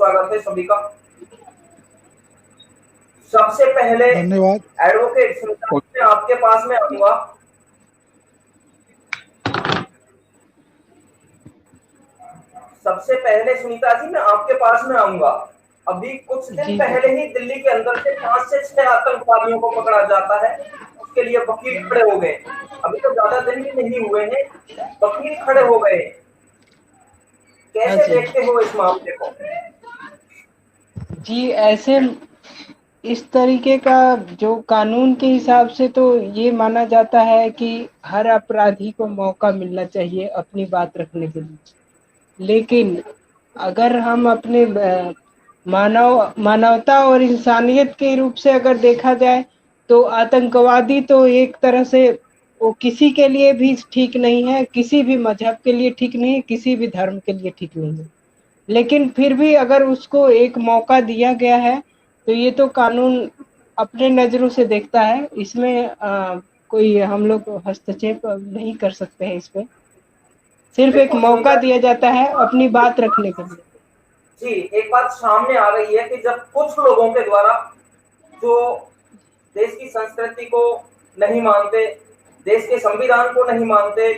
स्वागत है सभी का। सबसे पहले धन्यवाद। एडवोकेट सुनीता, मैं आपके पास में आऊंगा। सबसे पहले सुनीता जी मैं आपके पास में आऊंगा। अभी कुछ दिन पहले ही दिल्ली के अंदर से 5 से 6 आतंकवादियों को पकड़ा जाता है, उसके लिए वकील खड़े हो गए। अभी तो ज्यादा दिन भी नहीं हुए हैं, वकील खड़े हो गए। कैसे देखते हो इस मामले को? जी, ऐसे इस तरीके का जो कानून के हिसाब से तो ये माना जाता है कि हर अपराधी को मौका मिलना चाहिए अपनी बात रखने के लिए। लेकिन अगर हम अपने मानवता और इंसानियत के रूप से अगर देखा जाए तो आतंकवादी तो एक तरह से वो किसी के लिए भी ठीक नहीं है, किसी भी मजहब के लिए ठीक नहीं है, किसी भी धर्म के लिए ठीक नहीं है। लेकिन फिर भी अगर उसको एक मौका दिया गया है तो ये तो कानून अपने नज़रों से देखता है, इसमें कोई हम लोग हस्तक्षेप नहीं कर सकते हैं। इस पे सिर्फ एक मौका दिया जाता है अपनी बात रखने के लिए। जी, एक बात सामने आ रही है कि जब कुछ लोगों के द्वारा जो देश की संस्कृति को नहीं मानते, देश के संविधान को नहीं मानते,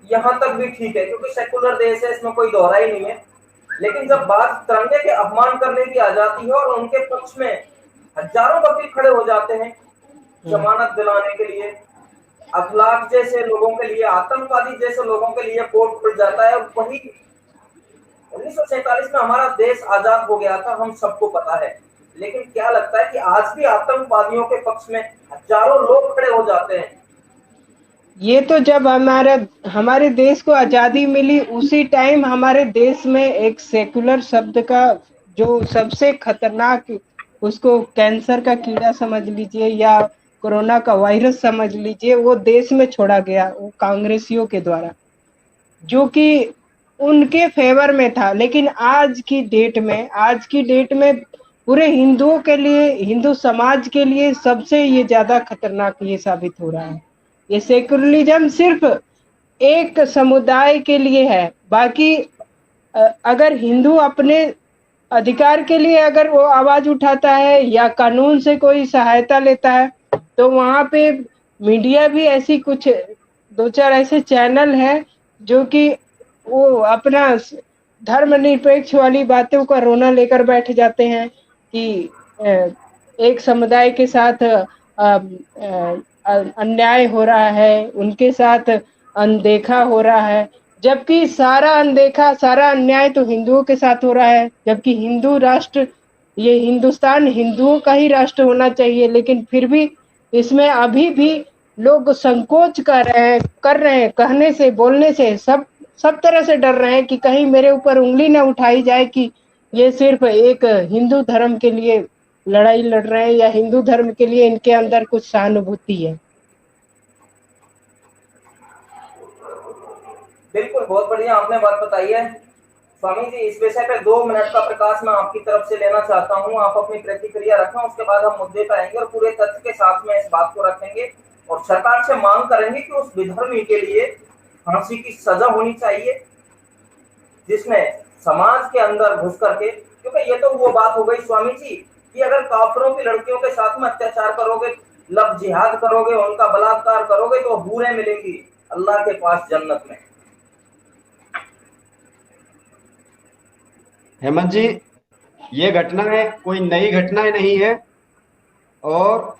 यहाँ तक भी ठीक है क्योंकि सेकुलर देश है, इसमें कोई दोहरा ही नहीं है। लेकिन जब बात तिरंगे के अपमान करने की आ जाती है और उनके पक्ष में हजारों वकील खड़े हो जाते हैं जमानत दिलाने के लिए, अखलाक जैसे लोगों के लिए, आतंकवादी जैसे लोगों के लिए कोर्ट खुल जाता है। वही 1947 में हमारा देश आजाद हो गया था, हम सबको पता है। लेकिन क्या लगता है कि आज भी आतंकवादियों के पक्ष में हजारों लोग खड़े हो जाते हैं? ये तो जब हमारे देश को आज़ादी मिली उसी टाइम हमारे देश में एक सेकुलर शब्द का जो सबसे खतरनाक, उसको कैंसर का कीड़ा समझ लीजिए या कोरोना का वायरस समझ लीजिए, वो देश में छोड़ा गया वो कांग्रेसियों के द्वारा, जो कि उनके फेवर में था। लेकिन आज की डेट में पूरे हिंदुओं के लिए, हिंदू समाज के लिए सबसे ये ज़्यादा खतरनाक ये साबित हो रहा है। ये सेकुलरिज्म सिर्फ एक समुदाय के लिए है, बाकी अगर हिंदू अपने अधिकार के लिए अगर वो आवाज उठाता है या कानून से कोई सहायता लेता है तो वहाँ पे मीडिया भी ऐसी कुछ 2-4 ऐसे चैनल हैं जो कि वो अपना धर्मनिरपेक्ष वाली बातों का रोना लेकर बैठ जाते हैं कि एक समुदाय के साथ अन्याय हो रहा है, उनके साथ अनदेखा हो रहा है, जबकि सारा अनदेखा, सारा अन्याय तो हिंदुओं के साथ हो रहा है। जबकि हिंदू राष्ट्र, ये हिंदुस्तान हिंदुओं का ही राष्ट्र होना चाहिए, लेकिन फिर भी इसमें अभी भी लोग संकोच कर रहे हैं, कहने से, बोलने से, सब तरह से डर रहे हैं कि कहीं मेरे ऊपर उंगली ना उठाई जाए कि ये सिर्फ एक हिंदू धर्म के लिए लड़ाई लड़ रहे हैं या हिंदू धर्म के लिए इनके अंदर कुछ सहानुभूति है। बिल्कुल, बहुत बढ़िया आपने बात बताई है स्वामी जी। इस विषय पे 2 मिनट का प्रकाश मैं आपकी तरफ से लेना चाहता हूँ। आप अपनी प्रतिक्रिया रखें, उसके बाद हम मुद्दे पर आएंगे और पूरे तथ्य के साथ में इस बात को रखेंगे और सरकार से मांग करेंगे कि उस विधर्मी के लिए फांसी की सजा होनी चाहिए, जिसमें समाज के अंदर घुस करके, क्योंकि ये तो वो बात हो गई स्वामी जी कि अगर काफिरों की लड़कियों के साथ में अत्याचार करोगे, लव जिहाद करोगे, उनका बलात्कार करोगे तो हूरें मिलेंगी अल्लाह के पास जन्नत में। हेमंत जी, ये घटनाएं कोई नई घटनाएं नहीं है और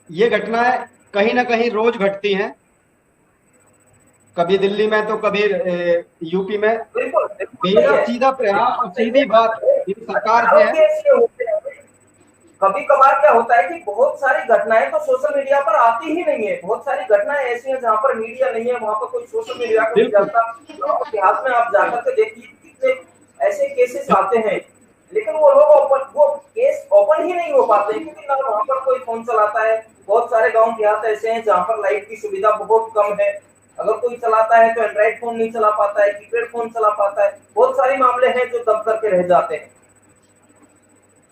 ये घटनाएं कहीं ना कहीं रोज घटती हैं, कभी दिल्ली में तो कभी यूपी में। मेरा सीधा प्रयास और सीधी बात सरकार से है। कभी कभार क्या होता है कि बहुत सारी घटनाएं तो सोशल मीडिया पर आती ही नहीं है। बहुत सारी घटनाएं ऐसी हैं जहां पर मीडिया नहीं है, वहां पर कोई सोशल मीडिया को नहीं जानता। इतिहास में आप जाकर के देखिए कितने ऐसे केसेस आते हैं, लेकिन वो लोग वो केस ओपन ही नहीं हो पाते क्योंकि ना वहां पर कोई फोन चलाता है। बहुत सारे गाँव देहात ऐसे हैं जहाँ पर लाइट की सुविधा बहुत कम है, अगर कोई चलाता है तो एंड्रॉइड फोन नहीं चला पाता है, कीपैड फोन चला पाता है। बहुत सारे मामले हैं जो दब करके रह जाते हैं।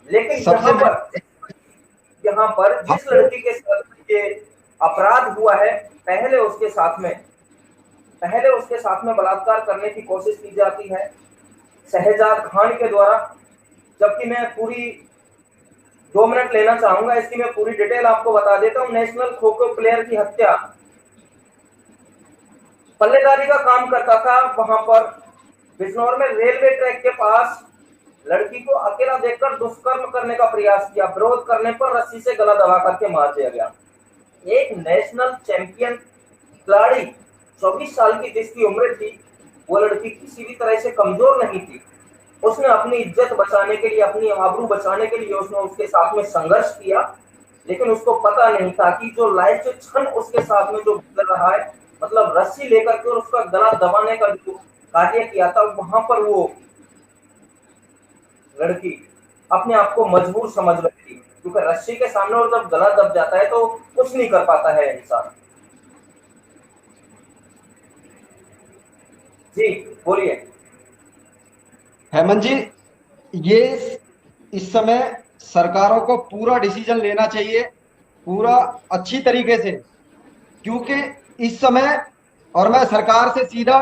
लेकिन यहाँ पर जिस लड़की के साथ ये अपराध हुआ है, पहले उसके साथ में बलात्कार करने की कोशिश की जाती है, शहजाद खान के द्वारा, जबकि मैं पूरी 2 मिनट लेना चाहूंगा, इसकी मैं पूरी डिटेल आपको बता देता हूं। नेशनल खो खो प्लेयर की हत्या, पल्लेदारी का काम करता था वहां पर बिजनौर में रेलवे ट्रैक के पास, लड़की को अकेला देखकर दुष्कर्म करने का प्रयास किया, विरोध करने पर रस्सी से गला दबा करके मार दिया गया। एक नेशनल चैंपियन खिलाड़ी 24 साल की जिसकी उम्र थी, वो लड़की किसी भी तरह से कमजोर नहीं थी। उसने अपनी इज्जत बचाने के लिए, अपनी आबरू बचाने के लिए उसने उसके साथ में संघर्ष किया, लेकिन उसको पता नहीं था कि जो लाइफ जो क्षण उसके साथ में जो गुजर रहा है, मतलब रस्सी लेकर के और उसका गला दबाने का जो कार्य किया था, वहां पर वो लड़की अपने आप को मजबूर समझ रही थी, क्योंकि रस्सी के सामने और जब गला दब जाता है तो कुछ नहीं कर पाता है इंसान। जी बोलिए। हेमंत जी, ये इस समय सरकारों को पूरा डिसीजन लेना चाहिए, पूरा अच्छी तरीके से, क्योंकि इस समय, और मैं सरकार से सीधा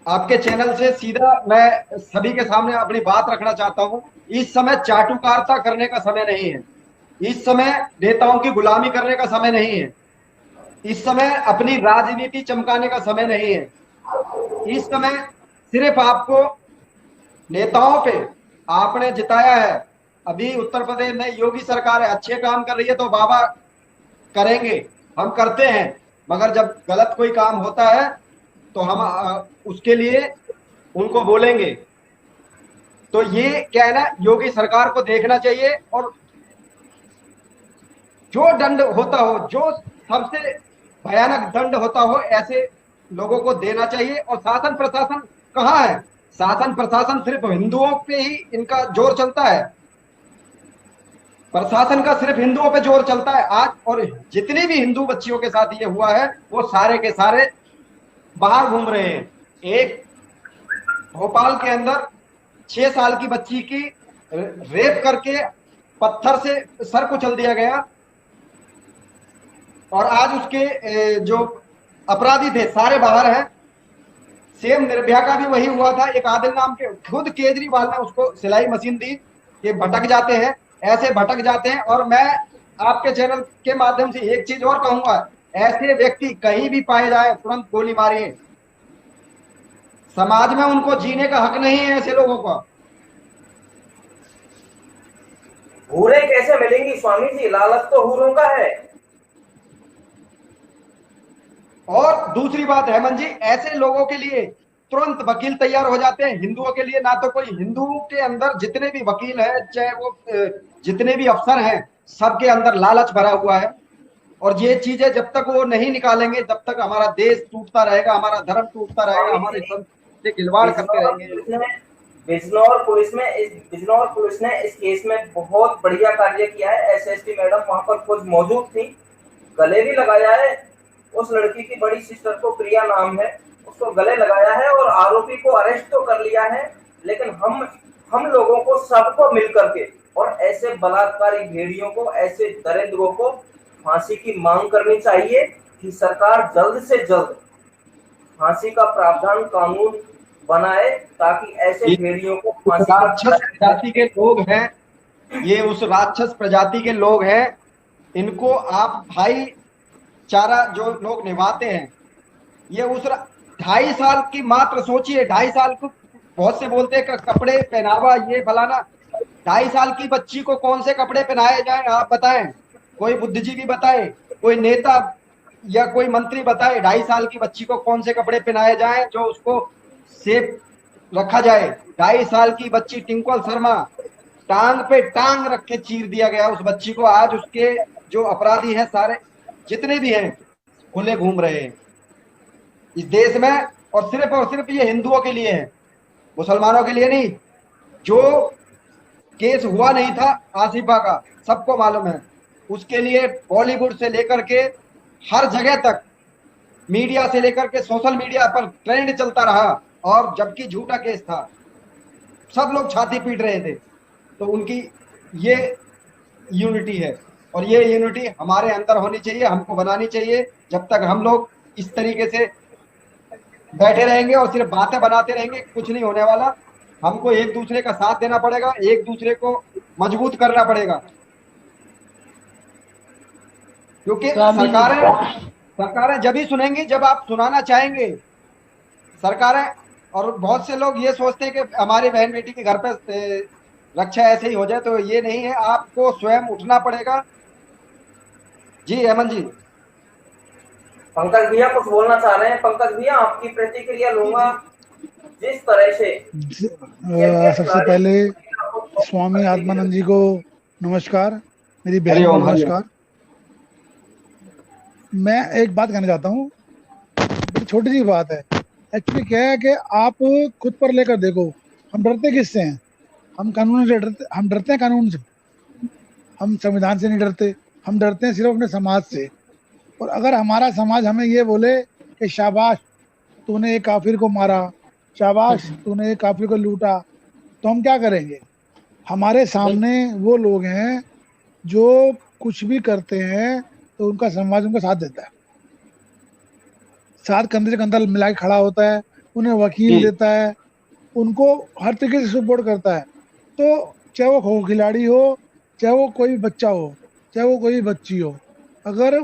आपके चैनल से सीधा मैं सभी के सामने अपनी बात रखना चाहता हूं, इस समय चाटुकारिता करने का समय नहीं है, इस समय नेताओं की गुलामी करने का समय नहीं है, इस समय अपनी राजनीति चमकाने का समय नहीं है। इस समय सिर्फ आपको नेताओं पे आपने जिताया है। अभी उत्तर प्रदेश में योगी सरकार है, अच्छे काम कर रही है तो बाबा करेंगे, हम करते हैं, मगर जब गलत कोई काम होता है तो हम उसके लिए उनको बोलेंगे। तो ये क्या है ना, योगी सरकार को देखना चाहिए, और जो दंड होता हो, जो सबसे भयानक दंड होता हो, ऐसे लोगों को देना चाहिए। और शासन प्रशासन कहाँ है? शासन प्रशासन सिर्फ हिंदुओं पे ही इनका जोर चलता है, प्रशासन का सिर्फ हिंदुओं पे जोर चलता है आज। और जितनी भी हिंदू बच्चियों के साथ ये हुआ है, वो सारे के सारे बाहर घूम रहे हैं। एक भोपाल के अंदर 6 साल की बच्ची की रेप करके पत्थर से सर कुचल दिया गया, और आज उसके जो अपराधी थे सारे बाहर हैं। सेम निर्भया का भी वही हुआ था, एक आदिल नाम के, खुद केजरीवाल ने उसको सिलाई मशीन दी। ये भटक जाते हैं, ऐसे भटक जाते हैं। और मैं आपके चैनल के माध्यम से एक चीज और कहूंगा, ऐसे व्यक्ति कहीं भी पाए जाए तुरंत गोली मारिए, समाज में उनको जीने का हक नहीं है ऐसे लोगों का। हूरें कैसे मिलेंगी स्वामी जी, लालच तो हूरों का है। और दूसरी बात हेमंत जी, ऐसे लोगों के लिए तुरंत वकील तैयार हो जाते हैं। हिंदुओं के लिए ना तो कोई, हिंदू के अंदर जितने भी वकील हैं, चाहे वो जितने भी अफसर हैं, सबके अंदर लालच भरा हुआ है। और ये चीजें जब तक वो नहीं निकालेंगे, तब तक हमारा देश टूटता रहेगा, हमारा धर्म टूटता रहेगा, हमारे संत से खिलवाड़ करते रहेंगे। बिजनौर पुलिस ने इस केस में बहुत बढ़िया कार्य किया है। एसएसपी मैडम वहां पर खुद मौजूद थी, गले भी लगाया है उस लड़की की, बड़ी सिस्टर को, प्रिया नाम है, उसको गले लगाया है और आरोपी को अरेस्ट तो कर लिया है। लेकिन हम लोगों को, सबको मिलकर के, और ऐसे बलात्कारी भेड़ियों को, ऐसे दरिंद्रों को फांसी की मांग करनी चाहिए कि सरकार जल्द से जल्द फांसी का प्रावधान कानून बनाए, ताकि ऐसे भेड़ियों को फांसी। राक्षस प्रजाति के लोग हैं ये, उस राक्षस प्रजाति के लोग हैं, इनको आप भाईचारा जो लोग निभाते हैं, ये उस 2.5 साल की, मात्र सोचिए 2.5 साल को, बहुत से बोलते हैं कपड़े पहनावा ये फलाना, 2.5 साल की बच्ची को कौन से कपड़े पहनाए जाए आप बताएं? कोई बुद्धिजीवी बताए, कोई नेता या कोई मंत्री बताए 2.5 साल की बच्ची को कौन से कपड़े पहनाए जाए जो उसको सेफ रखा जाए? 2.5 साल की बच्ची टिंकल शर्मा, टांग पे टांग रख के चीर दिया गया उस बच्ची को। आज उसके जो अपराधी हैं सारे जितने भी हैं, खुले घूम रहे हैं इस देश में। और सिर्फ ये हिंदुओं के लिए है, मुसलमानों के लिए नहीं। जो केस हुआ नहीं था आसिफा का, सबको मालूम है, उसके लिए बॉलीवुड से लेकर के हर जगह तक, मीडिया से लेकर के सोशल मीडिया पर ट्रेंड चलता रहा, और जबकि झूठा केस था, सब लोग छाती पीट रहे थे। तो उनकी ये यूनिटी है, और ये यूनिटी हमारे अंदर होनी चाहिए, हमको बनानी चाहिए। जब तक हम लोग इस तरीके से बैठे रहेंगे और सिर्फ बातें बनाते रहेंगे, कुछ नहीं होने वाला। हमको एक दूसरे का साथ देना पड़ेगा, एक दूसरे को मजबूत करना पड़ेगा, क्योंकि स्वामी जी, सरकारें सरकारें जब ही सुनेंगी जब आप सुनाना चाहेंगे। सरकारें, और बहुत से लोग ये सोचते हैं कि हमारी बहन बेटी के घर पे रक्षा ऐसे ही हो जाए, तो ये नहीं है, आपको स्वयं उठना पड़ेगा। जी अमन जी। पंकज भैया कुछ बोलना चाह रहे हैं? पंकज भैया आपकी प्रतिक्रिया लूंगा। जिस तरह से सबसे पहले स्वामी आत्मानंद जी को नमस्कार, मेरी बहन को हरिओम हरिओम। नमस्कार। मैं एक बात कहना चाहता हूँ, बड़ी छोटी सी बात है। एक्चुअली क्या है कि आप खुद पर लेकर देखो, हम डरते किससे हैं? हम कानून से डरते, हम डरते हैं कानून से, हम संविधान से नहीं डरते, हम डरते हैं सिर्फ अपने समाज से। और अगर हमारा समाज हमें ये बोले कि शाबाश तूने एक काफिर को मारा, शाबाश तूने एक काफिर को लूटा, तो हम क्या करेंगे? हमारे सामने वो लोग हैं जो कुछ भी करते हैं तो उनका समाज उनका साथ देता है, साथ कंधे से कंधा मिला के खड़ा होता है, उन्हें वकील देता है, उनको हर तरीके से सपोर्ट करता है। तो चाहे वो खो खिलाड़ी हो, चाहे वो कोई बच्चा हो, चाहे वो कोई बच्ची हो, अगर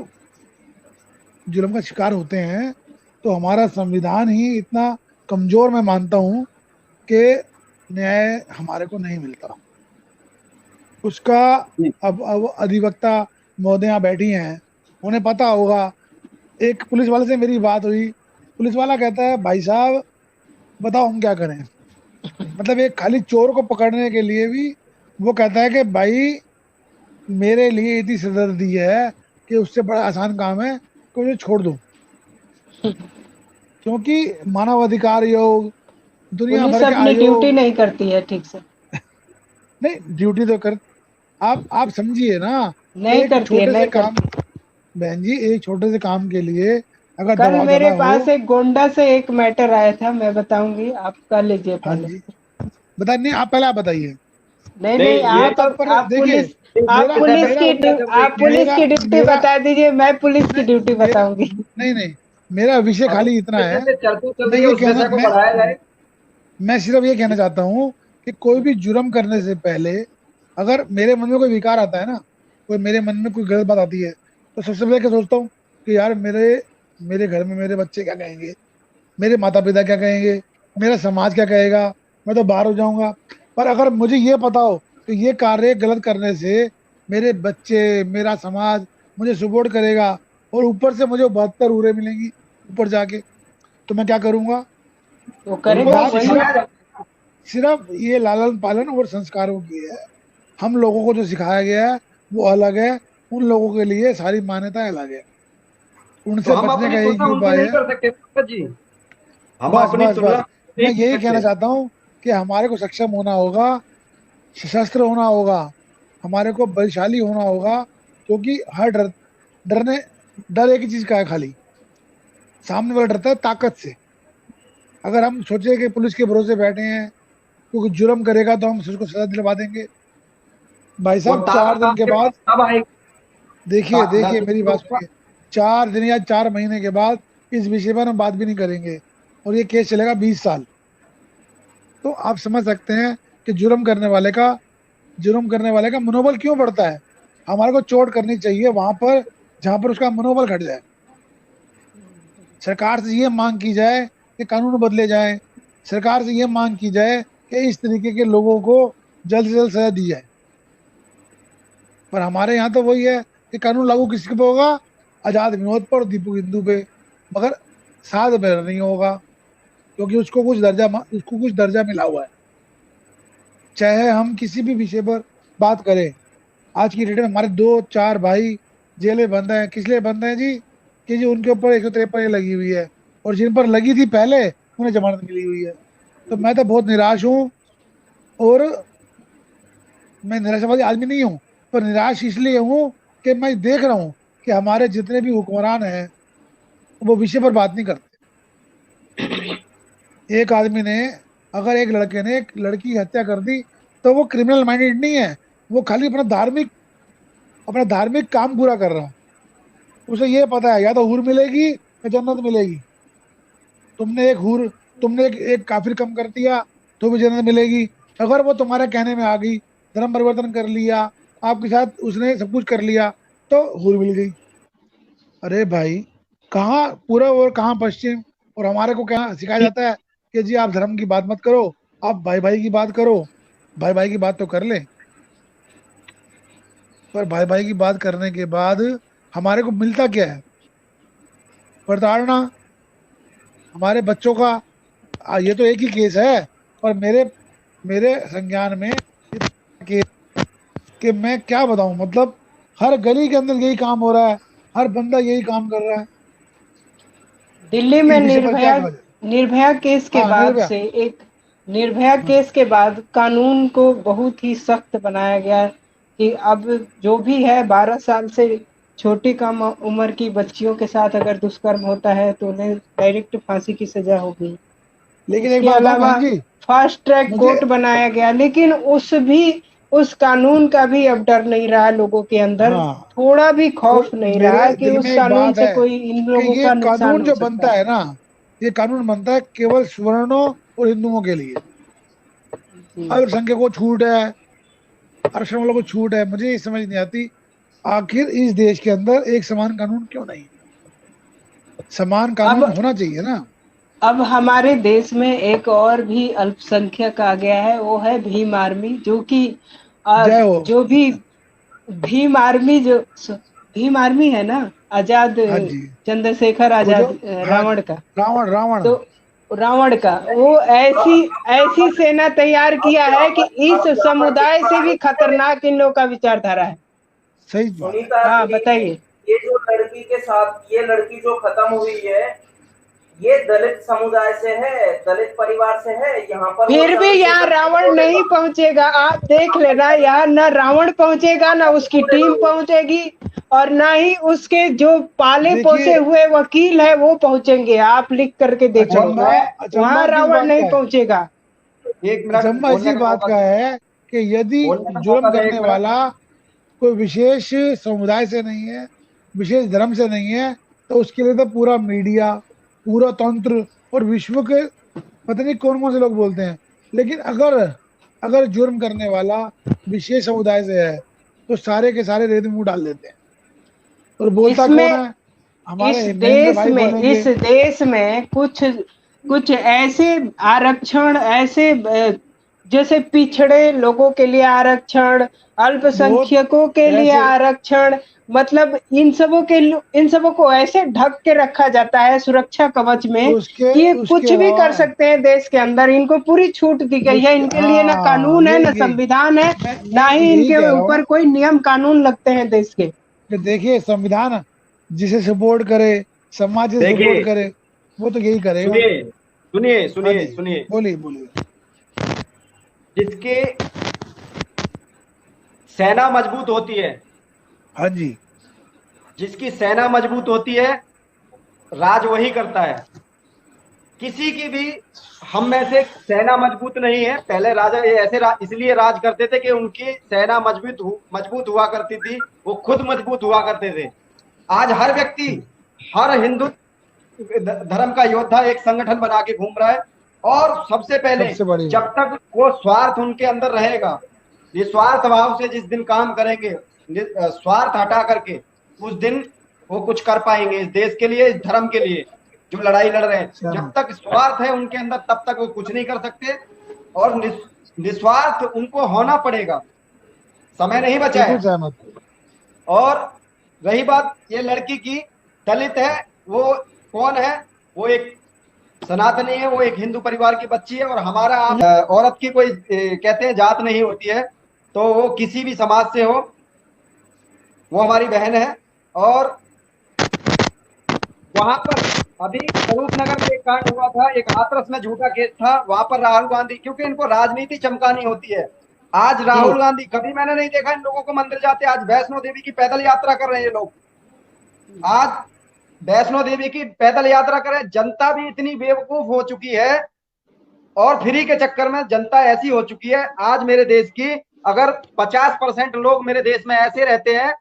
जुल्म का शिकार होते हैं तो हमारा संविधान ही इतना कमजोर मैं मानता हूँ कि न्याय हमारे को नहीं मिलता। उसका अब अधिवक्ता महोदया बैठी हैं, उन्हें पता होगा। एक पुलिस वाले से मेरी बात हुई, पुलिस वाला कहता है भाई साहब बताओ हम क्या करें। मतलब एक खाली चोर को पकड़ने के लिए भी वो कहता है कि भाई मेरे लिए इतनी सिरदर्दी है कि उससे बड़ा आसान काम है कि मुझे छोड़ दो, क्योंकि मानवाधिकार आयोग, दुनिया पुलिस भर के अपनी ड्यूटी आयोग नहीं करती है ठीक से, नहीं ड्यूटी तो कर, आप समझिए ना, नहीं एक करती है, छोटे से नहीं काम, करती। बहन जी एक छोटे से काम के लिए अगर कल दबाव मेरे ज्यादा हो। पास एक गोंडा से एक मैटर आया था, मैं बताऊंगी, आप कर लीजिए हाँ पहले। जी बता, नहीं आप पहले आप बताइए। नहीं नहीं, नहीं, ये पर आप देखिए, आप पुलिस मेरा की आप पुलिस मेरा की ड्यूटी मेरा बता दीजिए, मैं पुलिस की ड्यूटी मेरा बताऊंगी। नहीं नहीं, मेरा विषय अभी खाली इतना है। जैसे चर्चा चल मैं रही है ये उस कहना विषय को बढ़ाया जाए। मैं सिर्फ ये कहना चाहता हूँ कि कोई भी जुर्म करने से पहले अगर मेरे मन में कोई विकार आता है ना, कोई मेरे मन में कोई गलत बात आती है, तो सबसे पहले क्या सोचता हूँ कि यार मेरे मेरे घर में मेरे बच्चे क्या कहेंगे, मेरे माता पिता क्या कहेंगे, मेरा समाज क्या कहेगा, मैं तो बाहर हो जाऊंगा। पर अगर मुझे ये पता हो कि ये कार्य गलत करने से मेरे बच्चे, मेरा समाज मुझे सपोर्ट करेगा और ऊपर से मुझे 72 उरे मिलेंगी ऊपर जाके, तो मैं क्या करूंगा? वो उनको करेगा बात वही। सिखाया जाए। सिर्फ ये लालन पालन और संस्कारों की है। हम लोगों को जो सिखाया गया है वो अलग है, उन लोगों के लिए सारी मान्यताएं अलग है, तो उनसे हम बचने अपनी का एक तुलना ही उनसे उपाय नहीं है। कर सकते पंकज जी, हम बस अपनी बस तुलना बस, मैं नहीं कर यही कहना सकते। चाहता हूँ कि हमारे को सक्षम होना होगा, सशस्त्र होना होगा, हमारे को बलशाली होना होगा, क्योंकि हर डरने डर एक ही चीज का है खाली, सामने वाला डरता है ताकत से। अगर हम सोचे कि पुलिस के भरोसे बैठे हैं, क्योंकि जुर्म करेगा तो हम उसको सजा दिलवा देंगे, भाई वो साहब 4 ताकत दिन के आपके बाद, पास तब आएगी। देखिए देखिए मेरी बात ता- सुनिए, 4 दिन या 4 महीने के बाद इस विषय पर हम बात भी नहीं करेंगे और ये केस चलेगा 20 साल। तो आप समझ सकते हैं कि जुर्म करने वाले का मनोबल क्यों बढ़ता है। हमारे को चोट करनी चाहिए वहां पर जहां पर उसका मनोबल घट जाए। सरकार से ये मांग की जाए कि कानून बदले जाए, सरकार से ये मांग की जाए कि इस तरीके के लोगों को जल्द से जल्द सजा दी जाए। पर हमारे यहाँ तो वही है कि कानून लागू किसके पे होगा? आजाद विनोद पर और दीपू हिंदू पे, मगर साध में नहीं होगा, क्योंकि उसको कुछ दर्जा मिला हुआ है। चाहे हम किसी भी विषय पर बात करें, आज की डेट में हमारे 2-4 भाई जेलें बंद हैं, किस लिए बंद हैं जी? कि जी उनके ऊपर 153 लगी हुई है, और जिन पर लगी थी पहले उन्हें जमानत मिली हुई है। तो मैं तो बहुत निराश हूँ, और मैं निराशावादी आदमी नहीं हूँ, पर निराश इसलिए हूँ कि मैं देख रहा हूँ कि हमारे जितने भी हुक्मरान हैं वो विषय पर बात नहीं करते। एक आदमी ने, अगर एक लड़के ने एक लड़की की हत्या कर दी तो वो क्रिमिनल माइंडेड नहीं है, वो खाली अपना धार्मिक काम पूरा कर रहा है। उसे ये पता है या तो हूर मिलेगी या जन्नत मिलेगी। तुमने एक काफिर कम कर दिया तो भी जन्नत मिलेगी। अगर वो तुम्हारे कहने में आ गई, धर्म परिवर्तन कर लिया, आपके साथ उसने सब कुछ कर लिया, तो हूर मिल गई। अरे भाई, कहाँ पूरब और कहाँ पश्चिम। और हमारे को क्या सिखाया जाता है कि जी आप धर्म की बात मत करो, आप भाई भाई की बात करो। भाई भाई की बात तो कर ले, पर भाई भाई की बात करने के बाद हमारे को मिलता क्या है? प्रताड़ना। हमारे बच्चों का ये तो एक ही केस है, पर मेरे मेरे संज्ञान में केस कि मैं क्या बताऊं, मतलब हर गली के अंदर यही काम हो रहा है, हर बंदा यही काम कर रहा है। दिल्ली इस में विषय पर क्या कहा जाए? निर्भया केस के हाँ, बाद निर्भया। से एक निर्भया हाँ, केस के बाद कानून को बहुत ही सख्त बनाया गया कि अब जो भी है 12 साल से छोटी कम उम्र की बच्चियों के साथ अगर दुष्कर्म होता है तो उन्हें डायरेक्ट फांसी की सजा होगी। लेकिन एक इसके बात बताऊं अलावा बहन जी, फास्ट ट्रैक मुझे कोर्ट बनाया गया, लेकिन उस कानून का भी अब डर नहीं रहा लोगों के अंदर, हाँ, थोड़ा भी खौफ नहीं मेरे रहा कि दिल में उस एक कानून बात से है कोई इन कि लोगों ये का नुकसान कानून हो जो सकता बनता है। है ना, ये कानून बनता है केवल सवर्णों और हिंदुओं के लिए। जी। अल्पसंख्यकों को छूट है, आरक्षण वालों को छूट है। मुझे ये समझ नहीं आती, आखिर इस देश के अंदर एक समान कानून क्यों नहीं? समान अब कानून होना चाहिए ना। अब हमारे देश में एक और भी अल्पसंख्यक आ गया है, वो है भीम आर्मी, जो कि जय हो। जो भी भीम आर्मी जो भीम आर्मी है ना, आजाद हाँ जी। चंद्रशेखर वो जो, आजाद हाँ, रावण का, रावण रावण। तो रावण का वो ऐसी ऐसी सेना तैयार किया है कि इस समुदाय से भी खतरनाक इन लोगों का विचारधारा है। सही बात है। सुनीता हाँ जी, बताइए। ये जो लड़की के साथ ये लड़की जो खत्म हुई है, ये दलित समुदाय से है, दलित परिवार से है। यहाँ पर वो फिर भी यहाँ चंद्रशेखर को रावण नहीं बोलेगा, पहुंचेगा, आप देख लेना, यहाँ न रावण पहुंचेगा, न उसकी टीम पहुंचेगी, और न ही उसके जो पाले पोसे देखिए, हुए वकील है वो पहुंचेंगे। आप लिख करके देख लो, अचंभा अचंभा वहां किस रावण बात का नहीं है? पहुंचेगा। एक मिनट अचंभा इसी बात का है कि यदि बोलने का जुर्म मौका दे, करने एक मिनट। वाला कोई विशेष समुदाय से नहीं है, विशेष धर्म से नहीं है, तो उसके लिए तो पूरा मीडिया, पूरा तंत्र और विश्व के पता नहीं कौन कौन से लोग बोलते हैं। लेकिन अगर अगर जुर्म करने वाला विशेष समुदाय से है, तो सारे के सारे रेत में मुंह डाल देते हैं। और बोलता कौन इसमें है? हमारे नरेंद्र भाई बोलेंगे। इस देश में कुछ कुछ ऐसे आरक्षण, ऐसे जैसे पिछड़े लोगों के लिए आरक्षण, बहुत अल्पसंख्यकों के लिए ऐसे आरक्षण, मतलब इन सबों को ऐसे ढक के रखा जाता है सुरक्षा कवच में उसके कि ये उसके कुछ भी अलावा कर सकते हैं देश के अंदर। इनको पूरी छूट दी गई है, इनके लिए ना हाँ, कानून है, यही ना यही संविधान है, मैं ना ही यही इनके कह रहा ऊपर हूँ कोई नियम कानून लगते हैं देश के। कि देखिए, संविधान जिसे सपोर्ट करे, समाज जिसे देखिए, सपोर्ट करे, वो तो यही करेगा। सुनिए सुनिए हाँ सुनिए जी, सुनिए। बोलिए बोलिए। जिसके सेना मजबूत होती है, हाँ जी। जिसकी सेना मजबूत होती है, राज वही करता है। किसी की भी, हम में से सेना मजबूत नहीं है। पहले राजा ये ऐसे इसलिए राज करते थे कि उनकी सेना मजबूत हुआ करती थी, वो खुद मजबूत हुआ करते थे। आज हर व्यक्ति, हर हिंदू धर्म का योद्धा एक संगठन बना के घूम रहा है। और सबसे पहले, सबसे बड़ी जब बात। तक वो स्वार्थ उनके अंदर रहेगा, निस्वार्थ भाव से जिस दिन काम करेंगे, स्वार्थ हटा करके, उस दिन वो कुछ कर पाएंगे इस देश के लिए, इस धर्म के लिए जो लड़ाई लड़ रहे हैं। जब सहमत। तक स्वार्थ है उनके अंदर, तब तक वो कुछ नहीं कर सकते। और निस्वार्थ उनको होना पड़ेगा। समय नहीं बचा बिल्कुल है। सहमत। और रही बात ये लड़की की, दलित है, वो कौन है? वो एक सनातनी है, वो एक हिंदू परिवार की बच्ची है। और हमारा औरत की कोई कहते हैं जात नहीं होती है, तो वो किसी भी समाज से हो, वो हमारी बहन है। और वहां पर अभी स्वरूप नगर में एक कांड हुआ था, एक हाथरस में झूठा केस था, वहां पर राहुल गांधी, क्योंकि इनको राजनीति चमकानी होती है। आज जी। राहुल गांधी, कभी मैंने नहीं देखा इन लोगों को मंदिर जाते। आज वैष्णो देवी की पैदल यात्रा कर रहे हैं ये लोग। आज वैष्णो देवी की पैदल यात्रा करें। जनता भी इतनी बेवकूफ हो चुकी है, और फ्री के चक्कर में जनता ऐसी हो चुकी है आज मेरे देश की। अगर 50% लोग मेरे देश में ऐसे रहते हैं,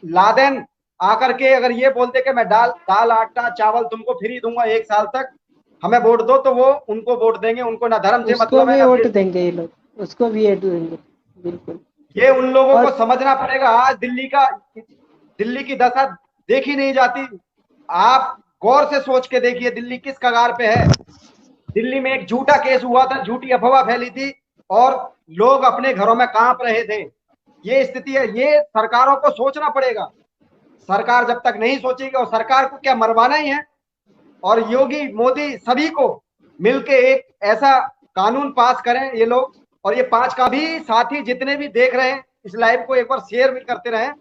लादेन आकर के अगर ये बोलते कि मैं दाल आटा चावल तुमको फ्री दूंगा 1 साल तक, हमें वोट दो, तो वो उनको वोट देंगे, उनको ना धर्म से उसको मतलब है भी ना वोट देश। देंगे ये लोग, उसको भी वोट देंगे, बिल्कुल। ये उन लोगों को और समझना पड़ेगा। आज दिल्ली की दशा देखी नहीं जाती। आप गौर से सोच के देखिए दिल्ली किस कगार पे है। दिल्ली में एक झूठा केस हुआ था, झूठी अफवाह फैली थी और लोग अपने घरों में कांप रहे थे। ये स्थिति है। ये सरकारों को सोचना पड़ेगा। सरकार जब तक नहीं सोचेगी, और सरकार को क्या मरवाना ही है, और योगी मोदी सभी को मिलके एक ऐसा कानून पास करें ये लोग। और ये 5 का भी साथी जितने भी देख रहे हैं इस लाइव को, एक बार शेयर भी करते रहें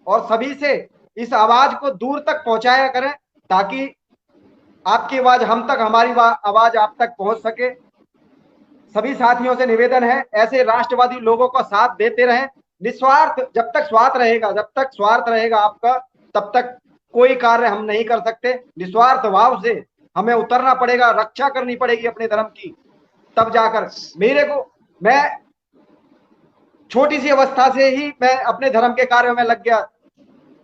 और सभी से इस आवाज को दूर तक पहुंचाया करें, ताकि आपकी आवाज हम तक, हमारी आवाज आप तक पहुंच सके। सभी साथियों से निवेदन है, ऐसे राष्ट्रवादी लोगों का साथ देते रहें निस्वार्थ। जब तक स्वार्थ रहेगा आपका, तब तक कोई कार्य हम नहीं कर सकते। निस्वार्थ भाव से हमें उतरना पड़ेगा, रक्षा करनी पड़ेगी अपने धर्म की, तब जाकर। मैं छोटी सी अवस्था से ही मैं अपने धर्म के कार्यों में लग गया,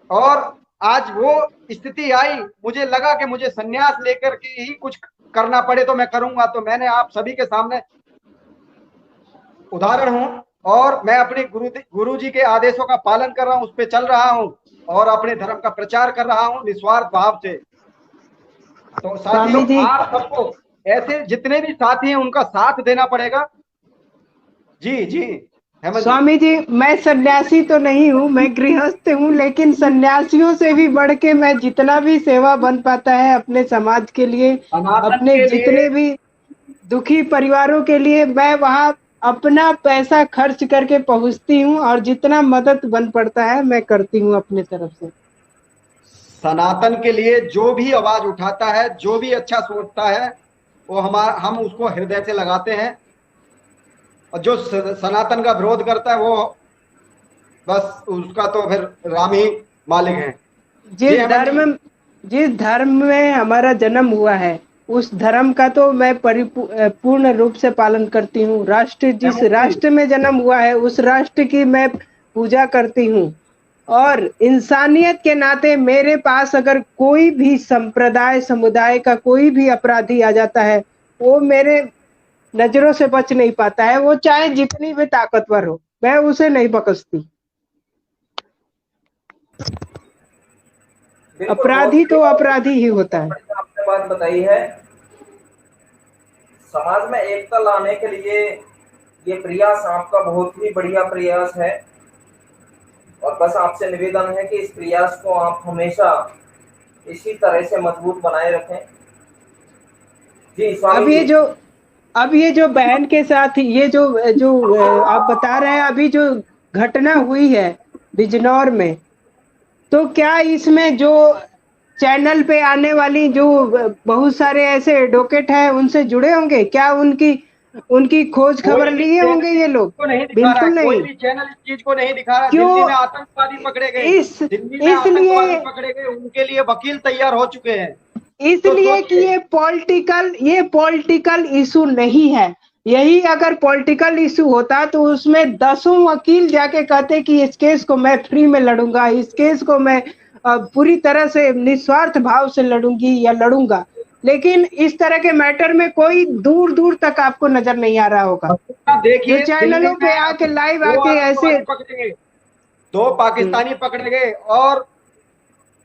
और आज वो स्थिति आई, मुझे लगा कि मुझे संन्यास लेकर के ही कुछ करना पड़े तो मैं करूंगा। तो मैंने आप सभी के सामने उदाहरण हूं, और मैं अपने गुरु जी के आदेशों का पालन कर रहा हूं, उस पर चल रहा हूं और अपने धर्म का प्रचार कर रहा हूं निस्वार्थ भाव से। तो साथियों, स्वामी जी, आप सबको ऐसे जितने भी साथी हैं उनका साथ देना पड़ेगा। जी जी हेमंत जी। स्वामी जी, मैं सन्यासी तो नहीं हूँ, मैं गृहस्थ हूँ, लेकिन सन्यासियों से भी बढ़ के मैं जितना भी सेवा बन पाता है अपने समाज के लिए, सनातन अपने के लिए जितने भी दुखी परिवारों के लिए, मैं वहाँ अपना पैसा खर्च करके पहुँचती हूँ और जितना मदद बन पड़ता है मैं करती हूँ अपने तरफ से। सनातन के लिए जो भी आवाज उठाता है, जो भी अच्छा सोचता है, वो हम उसको हृदय से लगाते हैं। और जो सनातन का विरोध करता है, वो बस उसका तो फिर राम ही मालिक है। जी जिस हेमंत जी। धर्म जिस धर्म में हमारा जन्म हुआ है, उस धर्म का तो मैं पूर्ण रूप से पालन करती हूँ। जिस हेमंत जी, राष्ट्र में जन्म हुआ है उस राष्ट्र की मैं पूजा करती हूँ। और इंसानियत के नाते मेरे पास अगर कोई भी संप्रदाय समुदाय का कोई भी अपराधी आ जाता है, वो मेरे नजरों से बच नहीं पाता है, वो चाहे जितनी भी ताकतवर हो, मैं उसे नहीं बख्शती। बिल्कुल, बहुत अपराधी तो बढ़िया, अपराधी ही होता बहुत है। बढ़िया आपने बात बताई है। समाज में एकता लाने के लिए ये प्रयास आपका बहुत ही बढ़िया प्रयास है, और बस आपसे निवेदन है कि इस प्रयास को आप हमेशा इसी तरह से मजबूत बनाए रखें। जी स्वामी अब ये जी। जो अब ये जो बहन के साथ ये जो जो आप बता रहे हैं, अभी जो घटना हुई है बिजनौर में, तो क्या इसमें जो चैनल पे आने वाली जो बहुत सारे ऐसे एडवोकेट हैं उनसे जुड़े होंगे क्या? उनकी उनकी खोज खबर कोई भी लिए चैनल होंगे ये लोग? को नहीं दिखा रहा है, बिल्कुल कोई नहीं। भी चैनल इस चीज को नहीं दिखा रहा है। दिल्ली क्यों? में आतंकवादी पकड़े गए, इस दिल्ली में इसलिए आतंकवादी पकड़े गए, उनके लिए वकील तैयार हो चुके हैं। तो इसलिए कि सोचिए। ये पॉलिटिकल इशू नहीं है। यही अगर पॉलिटिकल इशू होता तो उसमें दसों वकील जाके कहते कि इस केस को मैं फ्री में लड़ूंगा, इस केस को मैं पूरी तरह से निस्वार्थ भाव से लड़ूंगी या लड़ूंगा। लेकिन इस तरह के मैटर में कोई दूर दूर तक आपको नजर नहीं आ रहा होगा। जो देखिए दिल्ली चैनलों में पे आके लाइव दो आके ऐसे आतंकवादी पकड़े गए, 2 पाकिस्तानी पकड़े गए, और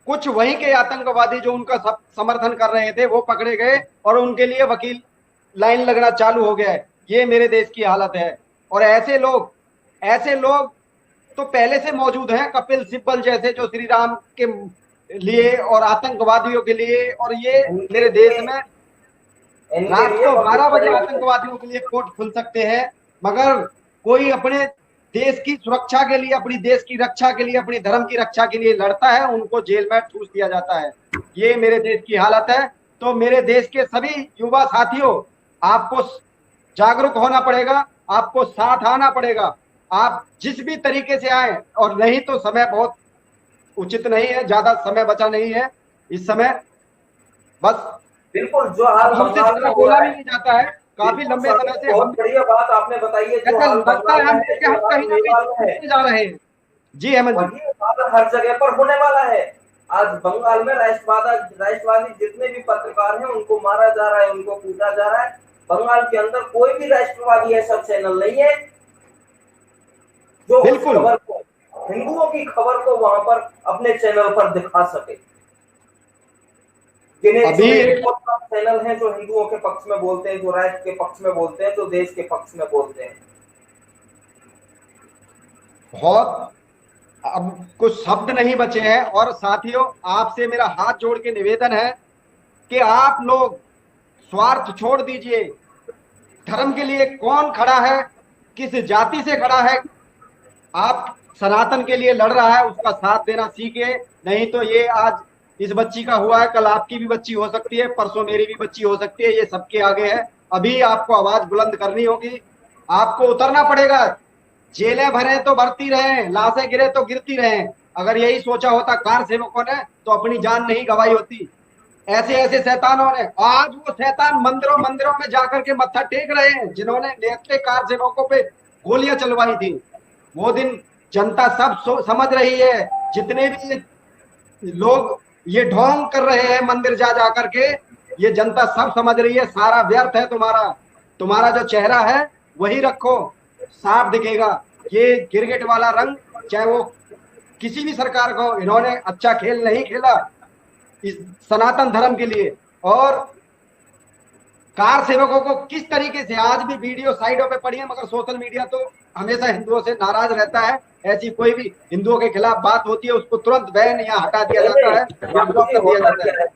कुछ वहीं के आतंकवादी जो उनका समर्थन कर रहे थे वो पकड़े गए, और उनके लिए वकील लाइन लगना चालू हो गया है। ये मेरे देश की हालत है। और ऐसे लोग तो पहले से मौजूद हैं, कपिल सिब्बल जैसे, जो श्री राम के लिए और आतंकवादियों के लिए। और ये इनके मेरे देश लिए में इनके रात लिए को बहुत 12 बजे बड़े आतंकवादियों के लिए कोर्ट खुल सकते हैं, मगर कोई अपने देश की सुरक्षा के लिए, अपनी देश की रक्षा के लिए, अपने धर्म की रक्षा के लिए लड़ता है, उनको जेल में ठूस दिया जाता है। ये मेरे देश की हालत है। तो मेरे देश के सभी युवा साथियों, आपको जागरूक होना पड़ेगा, आपको साथ आना पड़ेगा। आप जिस भी तरीके से आए, और नहीं तो समय बहुत उचित नहीं है, ज्यादा समय बचा नहीं है इस समय। बस बिल्कुल जो अब हाल हमसे बंगाल में ज्यादा हो बोला रहा भी है। नहीं जाता है। काफी बिल्कुल लंबे स्वामी समय जी, से हम, बहुत बढ़िया बात आपने बताई है। जो ऐसा हाल लगता है बंगाल में हमको है, कि जो हम हाल कहीं ना कहीं नेपाल में है, छूटते जा रहे हैं। जी हेमंत जी। वही हाल हर जगह पर होने वाला है। आज बंगाल में राष्ट्रवादी जितने भी पत्रकार हैं उनको मारा जा रहा है, उनको कूटा जा रहा है। बंगाल के अंदर कोई भी राष्ट्रवादी ऐसा चैनल नहीं है जो उस खबर को, हिंदुओं की खबर को वहां पर अपने चैनल पर दिखा सके। चैनल हैं जो हिंदुओं के पक्ष में बोलते हैं, जो राष्ट्र के पक्ष में बोलते हैं, जो देश के पक्ष में बोलते हैं। बहुत अब कुछ शब्द नहीं बचे हैं। और साथियों, आपसे मेरा हाथ जोड़ के निवेदन है कि आप लोग स्वार्थ छोड़ दीजिए। धर्म के लिए कौन खड़ा है, किस जाति से खड़ा है, आप सनातन के लिए लड़ रहा है, उसका साथ देना सीखिए। नहीं तो ये आज इस बच्ची का हुआ है, कल आपकी भी बच्ची हो सकती है, परसों मेरी भी बच्ची हो सकती है। ये सबके आगे है। अभी आपको आवाज बुलंद करनी होगी, आपको उतरना पड़ेगा। जेलें भरे तो भरती रहे, लाशें गिरे तो गिरती रहे। अगर यही सोचा होता कार सेवकों ने तो अपनी जान नहीं गंवाई होती। ऐसे ऐसे शैतानों ने, आज वो शैतान मंदिरों में जाकर के मत्था टेक रहे हैं जिन्होंने नेता कार सेवकों पे गोलियां चलवाई थी। वो दिन जनता सब समझ रही है। जितने भी लोग ये ढोंग कर रहे हैं मंदिर जा करके, ये जनता सब समझ रही है। सारा व्यर्थ है तुम्हारा जो चेहरा है वही रखो, साफ दिखेगा। ये गिरगिट वाला रंग, चाहे वो किसी भी सरकार को, इन्होंने अच्छा खेल नहीं खेला इस सनातन धर्म के लिए। और कार सेवकों को किस तरीके से, आज भी वीडियो साइडों पे पड़ी है, मगर सोशल मीडिया तो हमेशा हिंदुओं से नाराज रहता है। ऐसी कोई भी हिंदुओं के खिलाफ बात होती है उसको तुरंत बैन या हटा दिया जाता है या ब्लॉक कर दिया जाता है।